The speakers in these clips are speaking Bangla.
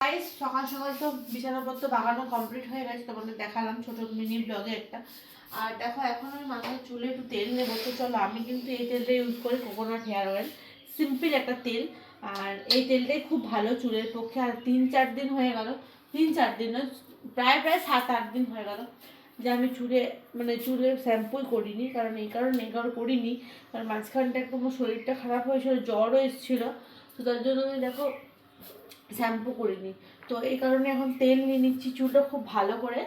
গাইস, সকাল সকাল তো বিছানাপত্র বাগানো কমপ্লিট হয়ে গেছে, তোমাদের দেখালাম ছোট মিনি ব্লগে একটা। আর দেখো এখন আমি মাথায় চুলে একটু তেল নেবো। তো চলো, আমি কিন্তু এই তেলটা ইউজ করি, কোকোনাট হেয়ার অয়েল, সিম্পল একটা তেল। আর এই তেলটাই খুব ভালো চুলের পক্ষে। আর 3-4 দিন হয়ে গেল, 3-4 দিন নয়, প্রায় 7-8 দিন হয়ে গেল যে আমি চুলে শ্যাম্পুই করিনি। কারণ এই কারণে করিনি, কারণ মাঝখানটা একটু আমার শরীরটা খারাপ হয়েছিল, জ্বরও এসেছিলো। তো তার জন্য আমি দেখো শ্যাম্পু করিনি। তো এই কারণে এখন তেল নিয়ে নিচ্ছি চুলটা খুব ভালো করে।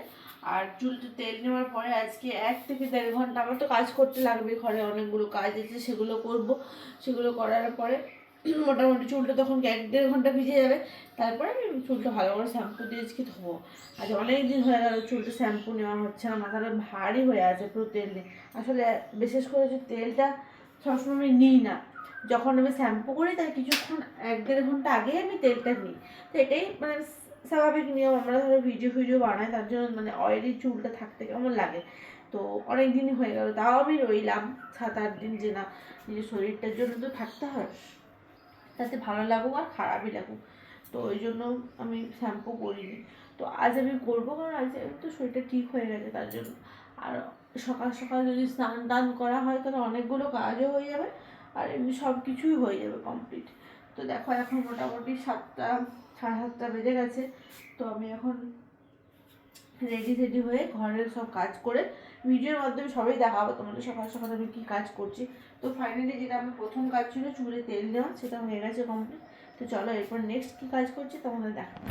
আর চুলটা তেল নেওয়ার পরে আজকে 1 থেকে 1.5 ঘন্টা আমার তো কাজ করতে লাগবে, ঘরে অনেকগুলো কাজ আছে, সেগুলো করব। সেগুলো করার পরে মোটামুটি চুলটা তখন 1-1.5 ঘন্টা ভিজে যাবে। তারপরে আমি চুলটা ভালো করে শ্যাম্পু দিয়ে আজকে ধোবো। আজ অনেক দিন হয়ে গেল চুলটা শ্যাম্পু নেওয়া হচ্ছে না, মাথাটা ভারী হয়ে আছে পুরো তেল নিয়ে। আসলে বিশেষ করে যে তেলটা সবসময় আমি নিই না, যখন আমি শ্যাম্পু করি তার কিছুক্ষণ 1-1.5 ঘন্টা আগেই আমি তেলটা নিই। তো এটাই স্বাভাবিক নিয়ম। আমরা ধরো ভিডিও বানাই, তার জন্য অয়েলি চুলটা থাকতে কেমন লাগে। তো অনেক দিনই হয়ে গেল, তাও আমি রইলাম 7-8 দিন, যে না, নিজের শরীরটার জন্য তো থাকতে হয়, তাতে ভালো লাগুক আর খারাপই লাগুক। তো ওই জন্য আমি শ্যাম্পু করিনি। তো আজ আমি করবো, কারণ আজ তো শরীরটা ঠিক হয়ে গেছে তার জন্য। আর সকাল সকাল যদি স্নান টান করা হয় তাহলে অনেকগুলো কাজও হয়ে যাবে, আর এমনি সব কিছুই হয়ে যাবে কমপ্লিট। তো দেখো এখন মোটামুটি 7টা, 7:30 বেজে গেছে। তো আমি এখন রেডি হয়ে ঘরের সব কাজ করে ভিডিওর মাধ্যমে সবই দেখাবো তোমাদের, সকাল সকাল আমি কী কাজ করছি। তো ফাইনালি যেটা আমার প্রথম কাজ ছিল চুলে তেল দেওয়া, সেটা হয়ে গেছে কমপ্লিট। তো চলো এরপর নেক্সট কী কাজ করছি তোমাদের দেখাবো।